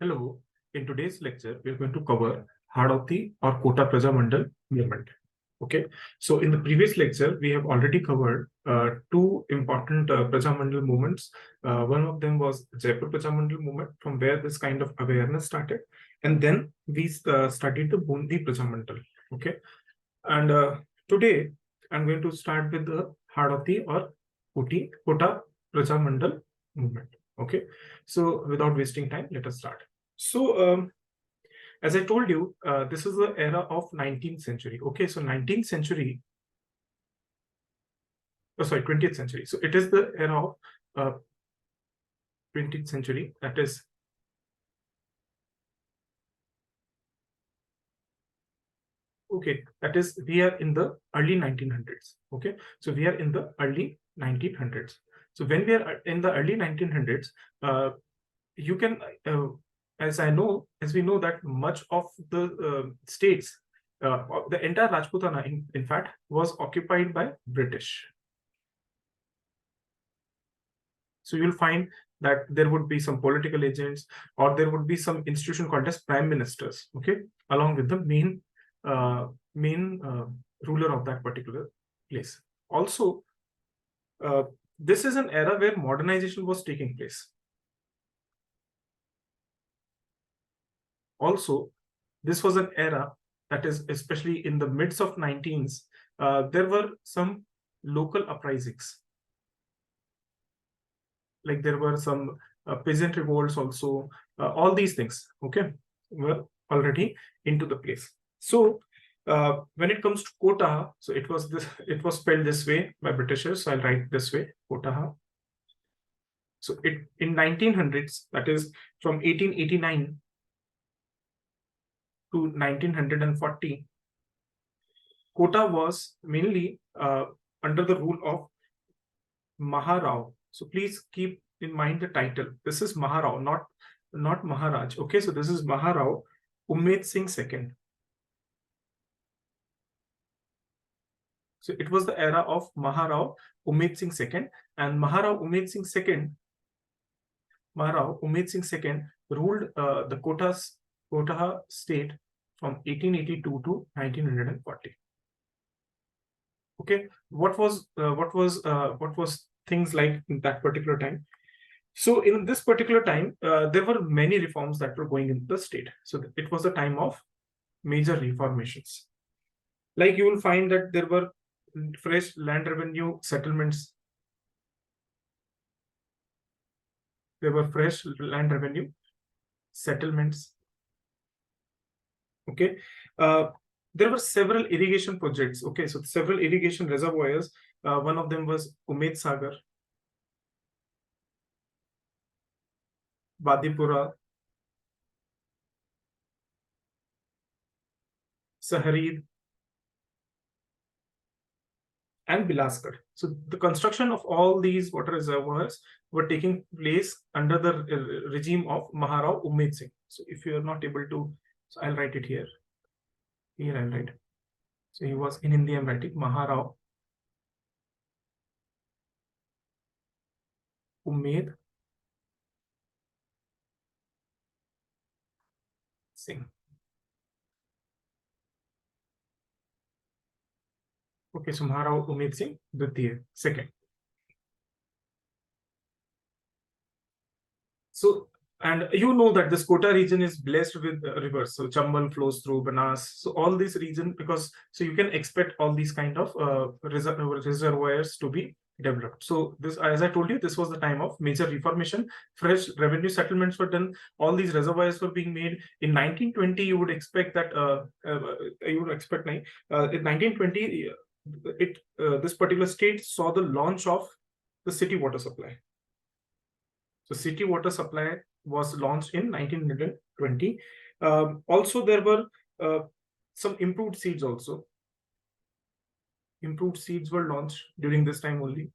Hello, in today's lecture, we're going to cover Hadauti or Kota Prajamandal movement. Okay, so in the previous lecture, we have already covered two important Prajamandal movements. One of them was Jaipur Prajamandal movement, from where this kind of awareness started. And then we studied the Bundi Prajamandal. Okay, and today I'm going to start with the Hadauti or Kota Prajamandal movement. Okay, so without wasting time, let us start. So, as I told you, this is the era of 19th century. Okay, so 19th century, oh, sorry, 20th century. So it is the era of 20th century. That is, okay, that is, we are in the early 1900s. Okay, so we are in the early 1900s. So when we are in the early 1900s, you can, as we know that much of the states, the entire Rajputana, in fact, was occupied by British. So you'll find that there would be some political agents, or there would be some institution called as prime ministers, okay, along with the main ruler of that particular place. Also, this is an era where modernization was taking place. Also, this was an era that is, especially in the midst of 19s, there were some local uprisings. Like there were some peasant revolts also. All these things, okay, were already into the place. So when it comes to Kota, so it was spelled this way by Britishers. So I'll write this way, Kota. So it in 1900s, that is from 1889 to 1940, Kota was mainly under the rule of Maharao. So please keep in mind the title. This is Maharao, not Maharaj. Okay, so this is Maharao Umed Singh II. So it was the era of Maharao Umed Singh II, and Maharao Umed Singh II ruled the Kota state from 1882 to 1940. Okay, what was things like in that particular time? So in this particular time, there were many reforms that were going into the state. So it was a time of major reformations. Like you will find that there were fresh land revenue settlements. There were fresh land revenue settlements. Okay. There were several irrigation projects. Okay, so several irrigation reservoirs. One of them was Umed Sagar, Badipura, Saharid, and Bilaskar. So the construction of all these water reservoirs were taking place under the regime of Maharao Umed Singh. So if you are not able to, so I'll write it here. Here I'll write. So he was, in Hindi I'm writing Maharao Umed Singh. Okay, so Maharao Umed Singh Dutiya, second. So, and you know that this Kota region is blessed with rivers. So Chambal flows through Banas. So all these region, because so you can expect all these kind of reservoirs to be developed. So this, as I told you, this was the time of major reformation. Fresh revenue settlements were done. All these reservoirs were being made. In 1920, you would expect that in 1920, this particular state saw the launch of the city water supply. So city water supply was launched in 1920. Also, there were some improved seeds also. Improved seeds were launched during this time only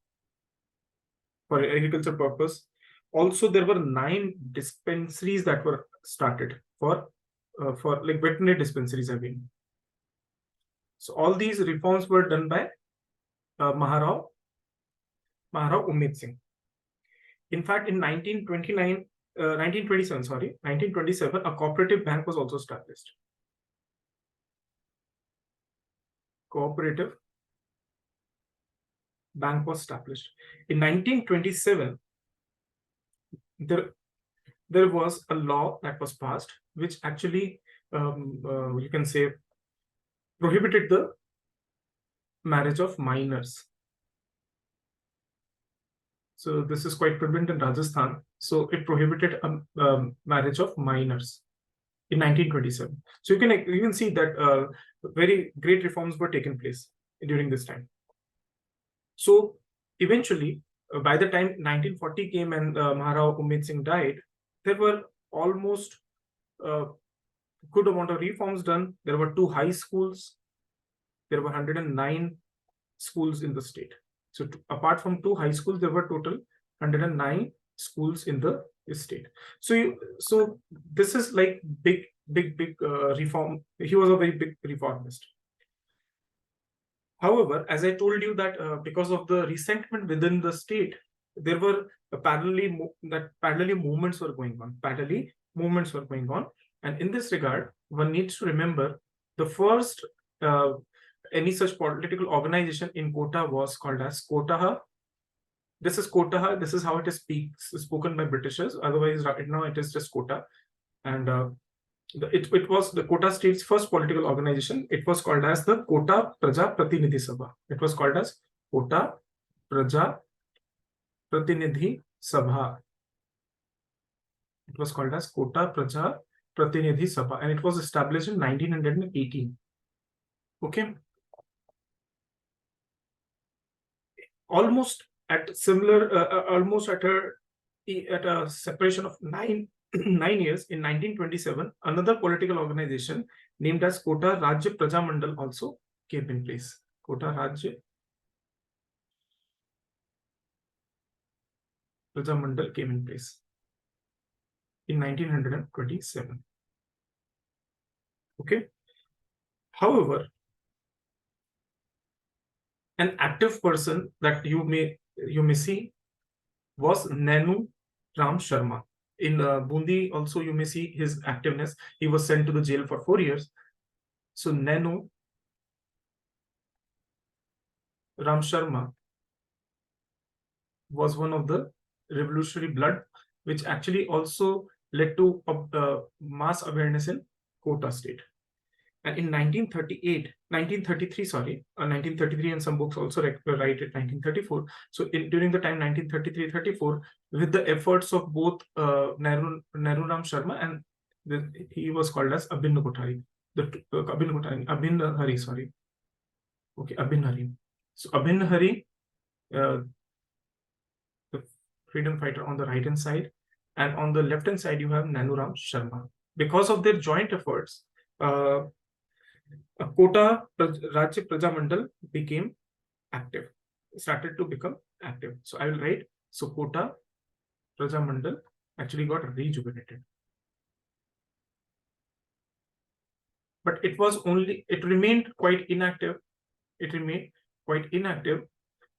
for agriculture purpose. Also, there were 9 dispensaries that were started for like veterinary dispensaries, I mean. So all these reforms were done by Maharao Umed Singh. In fact, in 1929, 1927, sorry, 1927, a cooperative bank was also established. Cooperative bank was established. In 1927, there was a law that was passed, which actually, you can say, prohibited the marriage of minors. So this is quite prevalent in Rajasthan. So it prohibited marriage of minors in 1927. So you can see that very great reforms were taken place during this time. So eventually, by the time 1940 came and Maharao Umid Singh died, there were almost good amount of reforms done. There were 2 high schools. There were 109 schools in the state. So apart from 2 high schools, there were total 109 schools in the state. So this is like big reform. He was a very big reformist. However, as I told you that because of the resentment within the state, there were parallelly movements were going on. Parallelly movements were going on, and in this regard, one needs to remember the first any such political organization in Kota was called as Kotaha. This is Kotaha. This is how it is spoken by Britishers. Otherwise, right now it is just Kota, and it was the Kota state's first political organization. It was called as the Kota Praja Pratinidhi Sabha. It was called as Kota Praja Pratinidhi Sabha. It was called as Kota Praja Pratinidhi Sabha, and it was established in 1918. Okay. Almost at similar, almost at a separation of 9 years, in 1927, another political organization named as Kota Rajya Prajamandal also came in place. Kota Rajya Prajamandal came in place in 1927. Okay. However, an active person that you may see was Nanu Ram Sharma. In Bundi also you may see his activeness. He was sent to the jail for 4 years. So Nanu Ram Sharma was one of the revolutionary blood, which actually also led to mass awareness in Kota state. And in 1933, and some books also write it 1934. So during the time 1933-34, with the efforts of both Nehru Ram Sharma and he was called as Abhin Kothari, Abhin Hari, sorry. Okay, Abhin Hari. So Abhin Hari, the freedom fighter on the right hand side, and on the left hand side you have Nehru Ram Sharma. Because of their joint efforts, Kota Rajya Prajamandal became active, started to become active. So I will write, so Kota Prajamandal actually got rejuvenated. But it remained quite inactive.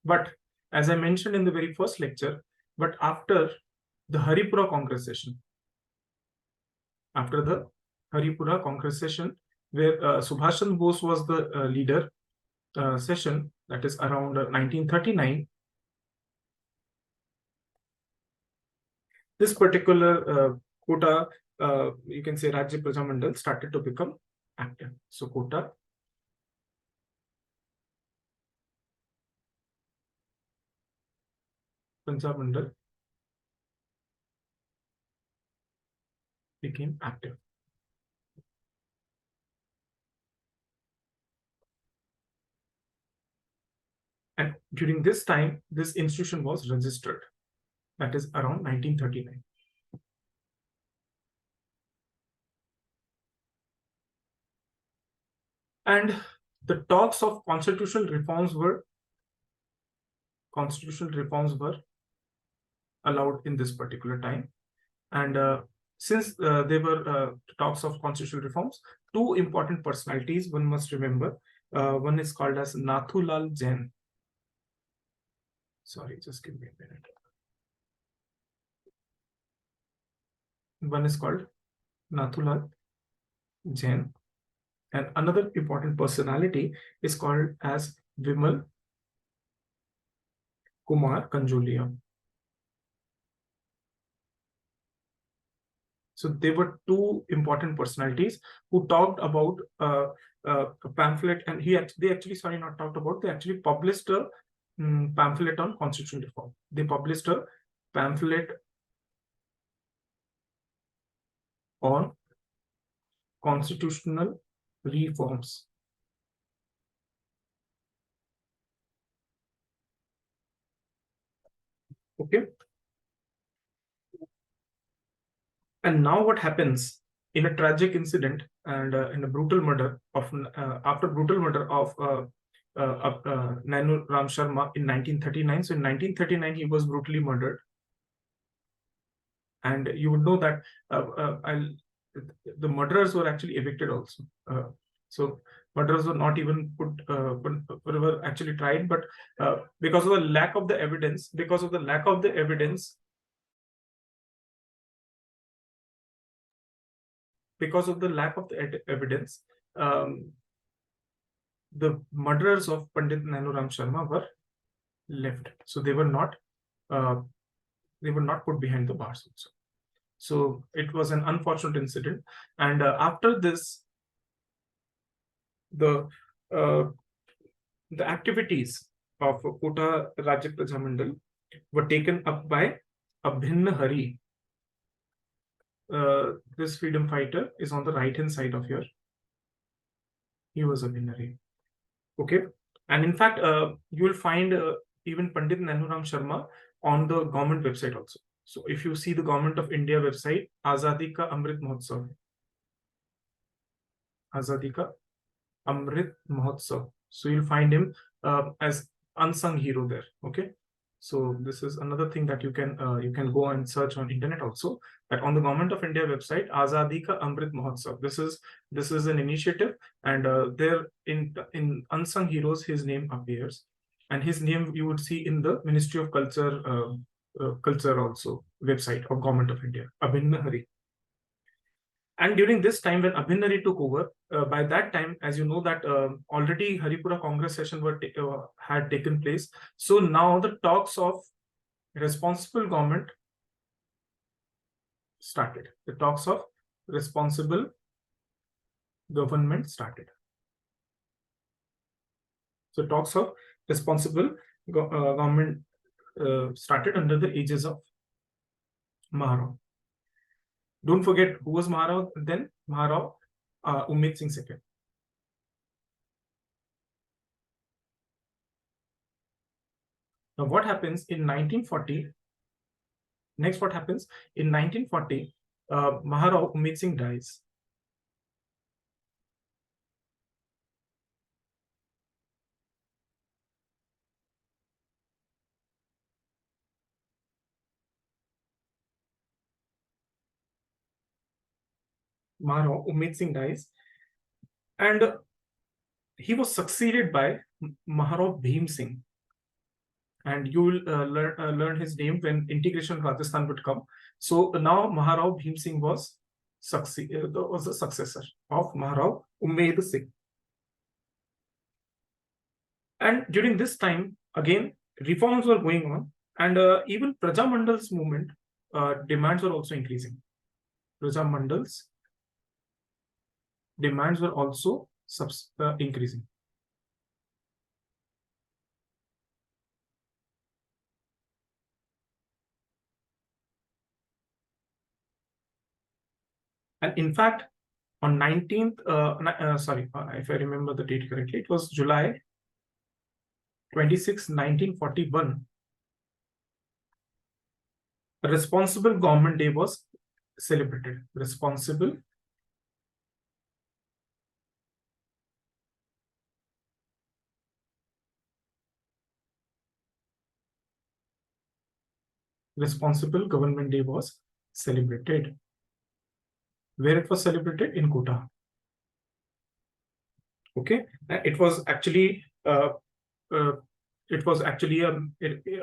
But as I mentioned in the very first lecture, but after the Haripura Congress session, where Subhash Chandra Bose was the leader session, that is around 1939, this particular Kota, you can say Rajya Prajamandal, started to become active. So Kota Prajamandal became active. And during this time, this institution was registered. That is around 1939. And the talks of constitutional reforms were allowed in this particular time. And since there were talks of constitutional reforms, 2 important personalities one must remember. One is called as Nathulal Jain. Sorry, just give me a minute. One is called Nathulal Jain, and another important personality is called as Vimal Kumar Kanjolia. So there were two important personalities who talked about a pamphlet, and they actually, sorry, not talked about, they actually published a pamphlet on constitutional reform. They published a pamphlet on constitutional reforms. Okay. And now what happens in a tragic incident and in a brutal murder of after brutal murder of Nanu Ram Sharma in 1939. So in 1939 he was brutally murdered, and you would know that the murderers were actually evicted also. So murderers were not even were actually tried, but because of the lack of the evidence, the murderers of Pandit Nanu Ram Sharma were left. So they were not put behind the bars also. So it was an unfortunate incident. And after this, the activities of Kota Prajamandal were taken up by Abhinna Hari. This freedom fighter is on the right hand side of here. He was Abhinna Hari. Okay. And in fact, you will find even Pandit Nanu Ram Sharma on the government website also. So if you see the Government of India website, Azadi Ka Amrit Mahotsav. Azadi Ka Amrit Mahotsav. So you'll find him as unsung hero there. Okay. So this is another thing that you can go and search on internet also, that on the Government of India website, Azadi Ka Amrit Mahotsav. This is an initiative, and there in unsung heroes his name appears, and his name you would see in the Ministry of Culture also website of Government of India, Abhinna Hari. And during this time when Abhinna Hari took over, by that time, as you know that already Haripura Congress session had taken place. So now the talks of responsible government started. The talks of responsible government started. So talks of responsible government started under the aegis of Maharao. Don't forget who was Maharao then? Maharao Ummed Singh II. Now what happens in 1940? Next, what happens in 1940? Maharao Ummed Singh dies. Maharao Ummed Singh dies, and he was succeeded by Maharao Bhim Singh. And you will learn his name when integration of Rajasthan would come. So now Maharao Bhim Singh was the successor of Maharao Ummed Singh. And during this time, again, reforms were going on, and even Prajamandal's movement demands were also increasing. Prajamandal's demands were also increasing. And in fact, on 19th, if I remember the date correctly, it was July 26, 1941. A Responsible Government Day was celebrated. Responsible Government Day was celebrated. Where it was celebrated? In Kota. Okay, it was actually a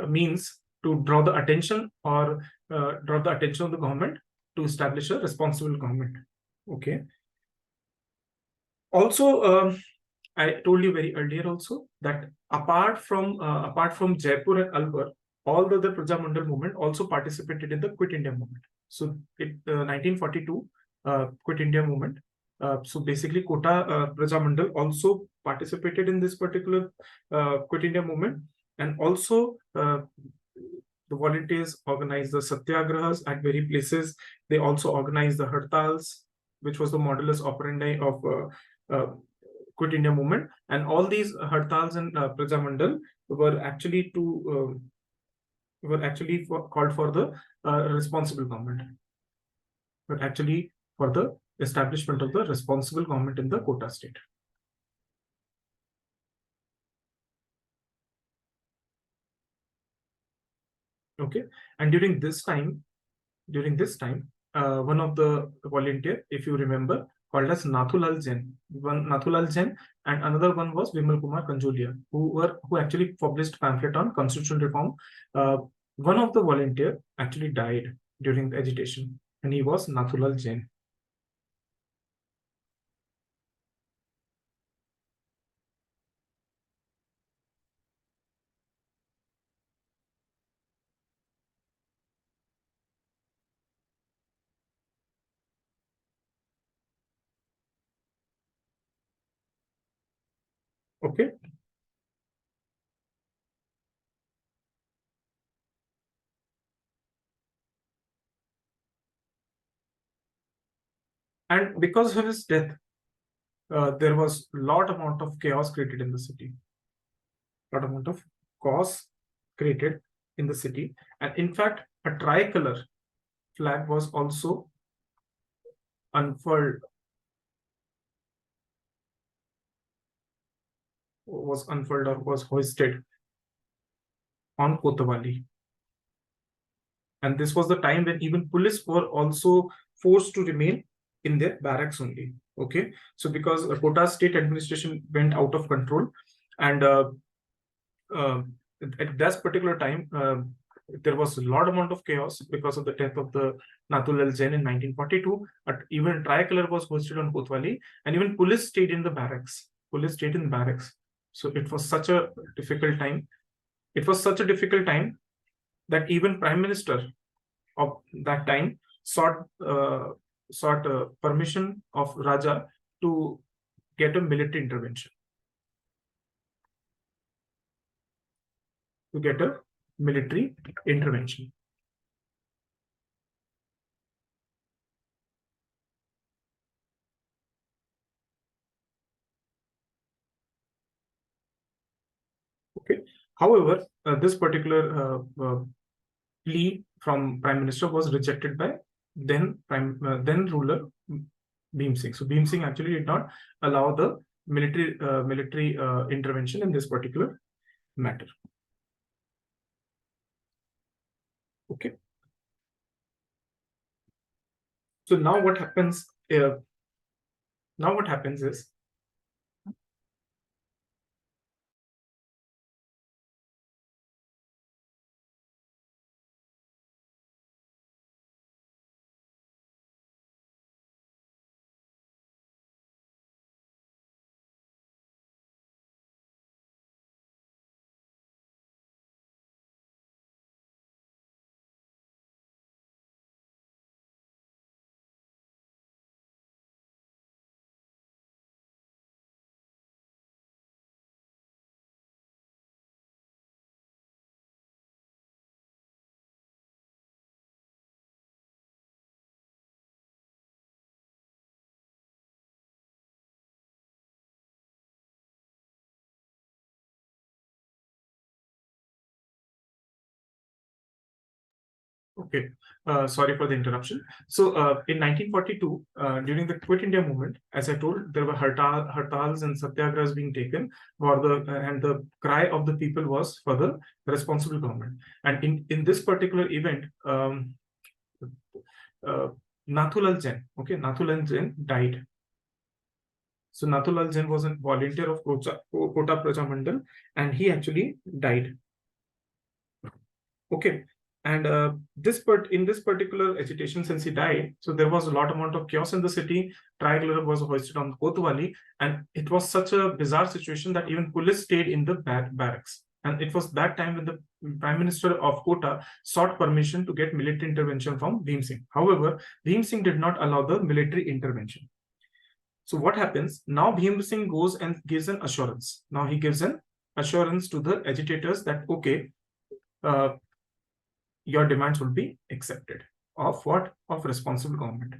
means to draw the attention of the government to establish a responsible government. Okay. Also, I told you very earlier also that apart from Jaipur and Alwar, all the other Prajamandal movement also participated in the Quit India movement. So, 1942 Quit India movement. So basically, Kota Prajamandal also participated in this particular Quit India movement, and also the volunteers organized the satyagrahas at very places. They also organized the hartals, which was the modulus operandi of Quit India movement. And all these hartals and Prajamandal were actually called for the responsible government, but actually for the establishment of the responsible government in the Kota state. Okay, and during this time, one of the volunteer, if you remember, called as Nathulal Jain. Nathulal Jain, and another one was Vimal Kumar Kanjolia, who actually published pamphlet on constitutional reform. One of the volunteer actually died during the agitation, and he was Nathulal Jain. Okay. And because of his death, there was a lot amount of chaos created in the city. Lot amount of chaos created in the city, and in fact, a tricolor flag was also unfurled, or was hoisted on Kotawali. And this was the time when even police were also forced to remain in their barracks only. Okay, so because Kota state administration went out of control, and at that particular time, there was a lot amount of chaos because of the death of the Nathulal Jain in 1942. Even tricolor was hoisted on Kotwali, and even police stayed in the barracks. So it was such a difficult time. That even Prime Minister of that time sought permission of Raja to get a military intervention. Okay. However, this particular plea from Prime Minister was rejected by then ruler Bhim Singh. So Bhim Singh actually did not allow the military intervention in this particular matter. Okay. So now what happens? Is Okay, sorry for the interruption. So in 1942, during the Quit India movement, as I told, there were hartals and satyagrahas being taken and the cry of the people was for the responsible government. And in this particular event, Nathulal Jain died. So Nathulal Jain was a volunteer of Kota Prajamandal, and he actually died. Okay. And in this particular agitation, since he died, so there was a lot amount of chaos in the city. Tricolor was hoisted on Kotwali, and it was such a bizarre situation that even police stayed in the barracks. And it was that time when the Prime Minister of Kota sought permission to get military intervention from Bhim Singh. However, Bhim Singh did not allow the military intervention. So what happens now? Bhim Singh goes and gives an assurance. Now he gives an assurance to the agitators that okay, your demands will be accepted. Of what? Of responsible government.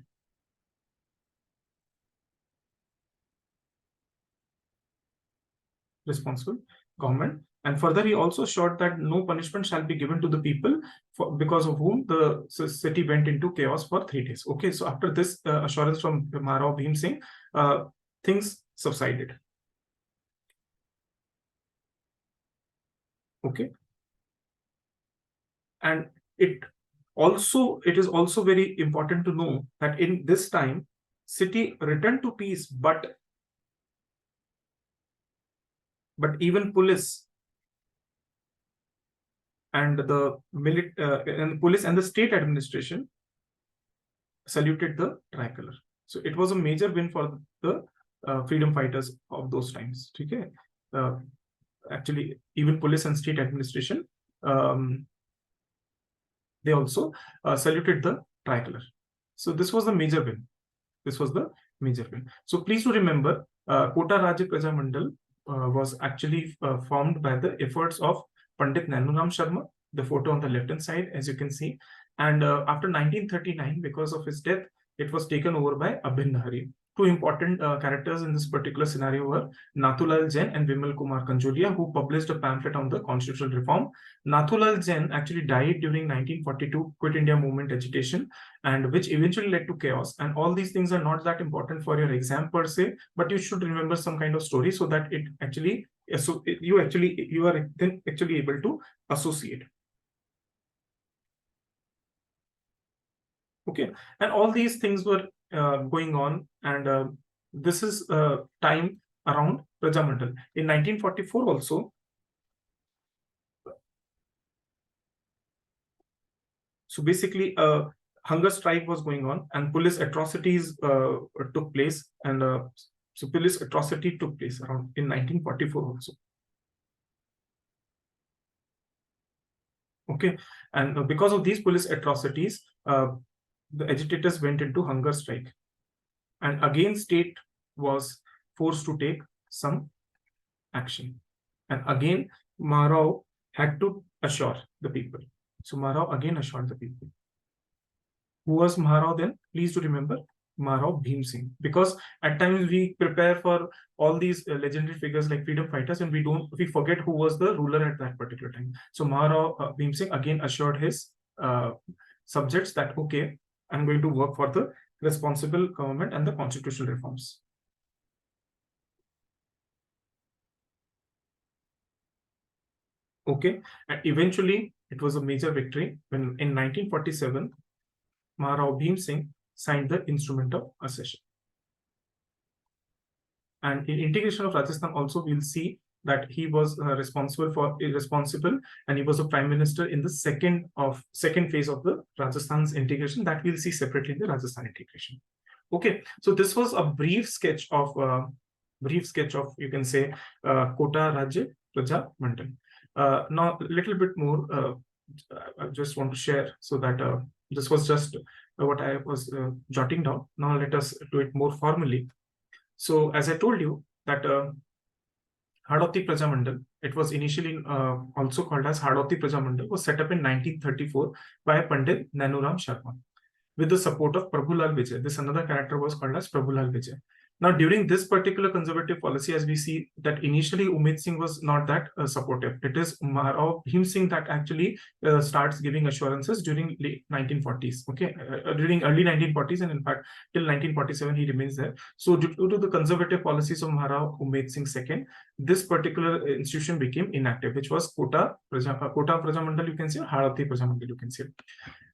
Responsible government. And further, he also assured that no punishment shall be given to the people because of whom the city went into chaos for 3 days. Okay, so after this assurance from Maharao Bhim Singh, things subsided. Okay. And it is also very important to know that in this time, city returned to peace, but even police and the police and the state administration saluted the tricolor. So it was a major win for the freedom fighters of those times. Okay, actually, even police and state administration, they also saluted the tricolor. So this was the major win. So please do remember, Kota Prajamandal was actually formed by the efforts of Pandit Nanuram Sharma, the photo on the left-hand side, as you can see. And after 1939, because of his death, it was taken over by Abhin Nahari. Two important characters in this particular scenario were Nathulal Jain and Vimal Kumar Kanjolia, who published a pamphlet on the constitutional reform. Nathulal Jain actually died during 1942 Quit India Movement agitation, and which eventually led to chaos. And all these things are not that important for your exam per se, but you should remember some kind of story so that it actually, so you are then actually able to associate. Okay, and all these things were going on, and this is time around Prajamandal. In 1944 also, so basically hunger strike was going on and police atrocities took place, and so police atrocity took place around in 1944 also. Okay, and because of these police atrocities, the agitators went into hunger strike, and again state was forced to take some action, and again Maharao had to assure the people. So Maharao again assured the people. Who was Maharao then? Please do remember Maharao Bhim Singh, because at times we prepare for all these legendary figures like freedom fighters, and we forget who was the ruler at that particular time. So Maharao Bhim Singh again assured his subjects that okay, I'm going to work for the responsible government and the constitutional reforms. Okay, and eventually it was a major victory when in 1947 Maharao Bhim Singh signed the Instrument of Accession. And in integration of Rajasthan also, we'll see that he was responsible, and he was a prime minister in the second phase of the Rajasthan's integration, that we'll see separately in the Rajasthan integration. Okay, so this was a brief sketch of you can say Kota Rajya Praja Mandal. Now a little bit more I just want to share, so that this was just what I was jotting down. Now let us do it more formally. So as I told you that Hadoti Prajamandal, it was initially also called as Hadoti Prajamandal, was set up in 1934 by Pandit Nanuram Sharma with the support of Prabhulal Vijay. This another character was called as Prabhulal Vijay. Now, during this particular conservative policy, as we see that initially Umid Singh was not that supportive. It is Maharao Bhim Singh that actually starts giving assurances during late 1940s. Okay, during early 1940s, and in fact till 1947 he remains there. So due to the conservative policies of Maharao Umid Singh II, this particular institution became inactive, which was Kota Prajamandal, you can say, or Hadoti Prajamandal, you can say.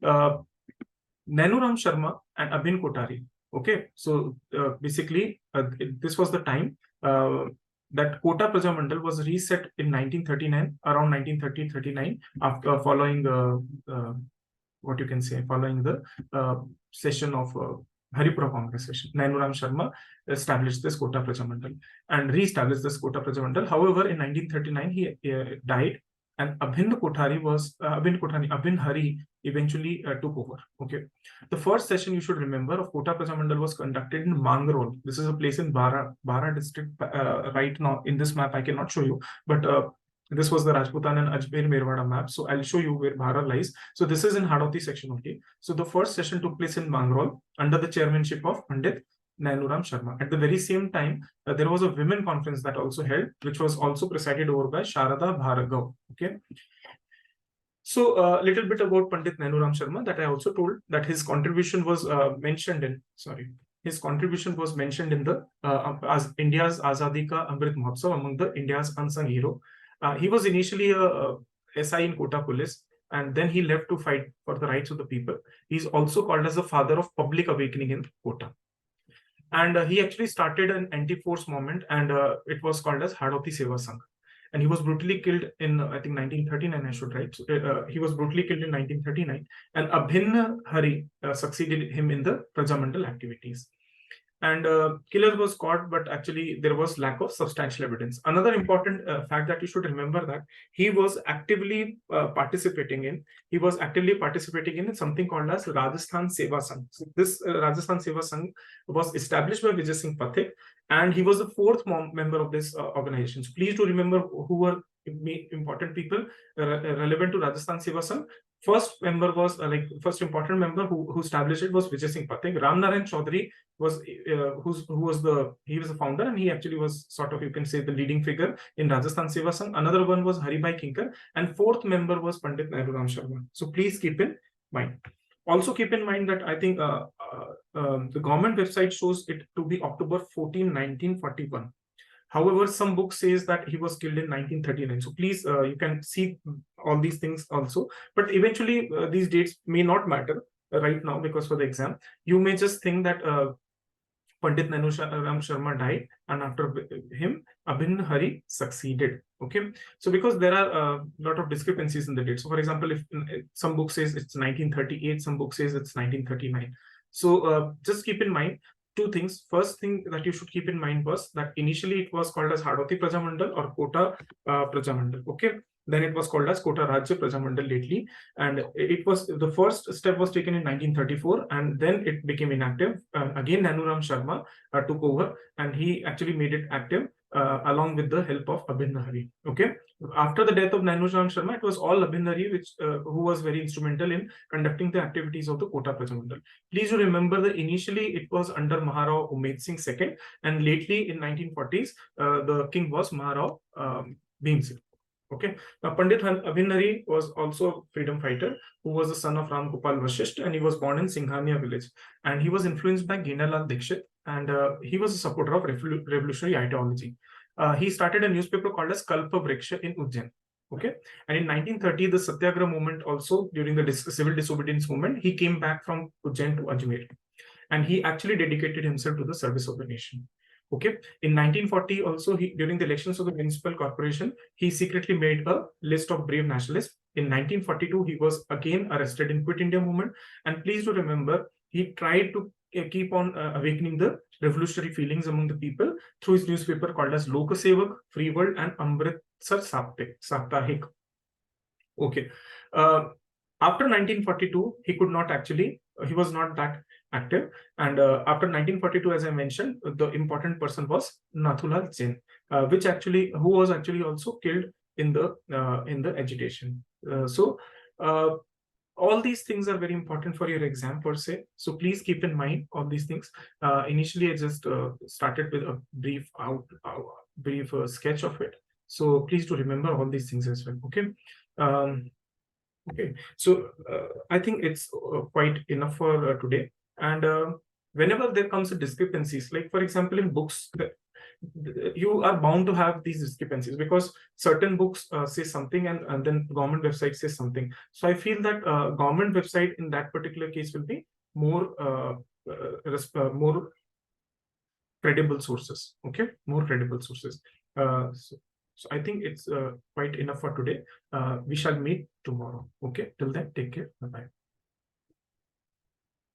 Nanuram Sharma and Abhin Kotari. Okay, so basically this was the time that Kota Prajamandal was reset in 1939, around 1930-39, after following what you can say, following the session of Haripura Congress session. Nanuram Sharma established this Kota Prajamandal and re-established this Kota Prajamandal. However, in 1939, he died, and Abhin Hari eventually took over. Okay, the first session you should remember of Kota Prajamandal was conducted in Mangrol. This is a place in Bara district. Right now in this map I cannot show you, but this was the Rajputan and Ajmer Merwada map. So I'll show you where Bhara lies. So this is in Hadoti section only. So the first session took place in Mangrol under the chairmanship of Pandit Nanuram Sharma. At the very same time, there was a women conference that also held, which was also presided over by Sharada Bharagav. Okay. So a little bit about Pandit Nanuram Sharma, that I also told that his contribution was mentioned in, his contribution was mentioned in the as India's Azadi Ka Amrit Mahotsav, among the India's unsung hero. He was initially a SI in Kota Police, and then he left to fight for the rights of the people. He's also called as the father of public awakening in Kota. And he actually started an anti-force movement, and it was called as Hadoti Seva Sangh. And he was brutally killed in, I think, 1939, I should write. He was brutally killed in 1939, and Abhin Hari succeeded him in the Prajamandal activities. And killer was caught, but actually there was lack of substantial evidence. Another important fact that you should remember, that he was actively participating in something called as Rajasthan Seva Sangh. So this Rajasthan Seva Sangh was established by Vijay Singh Pathik, and he was the fourth member of this organization. So please do remember who were important people relevant to Rajasthan Seva Sangh. First member was first important member who established it was Vijay Singh Pathik. Ram Narayan Chaudhary was he was the founder, and he actually was sort of, you can say, the leading figure in Rajasthan Seva Sangh. Another one was Haribhai Kinkar, and fourth member was Pandit Nanuram Sharma. So please keep in mind. Also keep in mind that I think the government website shows it to be October 14, 1941. However, some book says that he was killed in 1939. So please, you can see all these things also. But eventually, these dates may not matter right now, because for the exam, you may just think that Pandit Nanuram Sharma died, and after him, Abhin Hari succeeded. Okay, so because there are a lot of discrepancies in the date. So, for example, if some book says it's 1938, some book says it's 1939. So just keep in mind two things. First thing that you should keep in mind was that initially it was called as Hadoti Prajamandal or Kota Prajamandal. Okay, then it was called as Kota Rajya Prajamandal lately, and it was the first step was taken in 1934, and then it became inactive. Again, Nanuram Sharma took over, and he actually made it active along with the help of Abhin Hari. Okay, after the death of Nanuram Sharma, it was all Abhin Hari who was very instrumental in conducting the activities of the Kota Prajamandal. Please do remember that initially it was under Maharao Umed Singh II, and lately in 1940s the king was Maharao Bhim Singh. Okay, now Pandit Abhin Hari was also a freedom fighter who was the son of Ram Gopal Vashisht, and he was born in Singhania village, and he was influenced by Genalal Dikshit, and he was a supporter of revolutionary ideology. He started a newspaper called as Kalpa Vriksha in Ujjain. Okay, and in 1930, the Satyagraha movement, also during the civil disobedience movement, he came back from Ujjain to Ajmer, and he actually dedicated himself to the service of the nation. Okay, in 1940 also, during the elections of the municipal corporation, he secretly made a list of brave nationalists. In 1942, he was again arrested in Quit India movement, and please do remember, he tried to keep on awakening the revolutionary feelings among the people through his newspaper called as Lok Sevak, Free World, and Amritsar Saptahik. Okay, after 1942, he was not that active, and after 1942, as I mentioned, the important person was Nathulal Sen, who was actually also killed in the agitation. So all these things are very important for your exam per se. So please keep in mind all these things. Initially, I just started with a brief sketch of it. So please do remember all these things as well. Okay. Okay. So I think it's quite enough for today. And whenever there comes a discrepancies, like for example in books, you are bound to have these discrepancies because certain books say something and then government website says something. So I feel that government website in that particular case will be more credible sources. Okay, more credible sources. So I think it's quite enough for today. We shall meet tomorrow. Okay, till then, take care. Bye bye.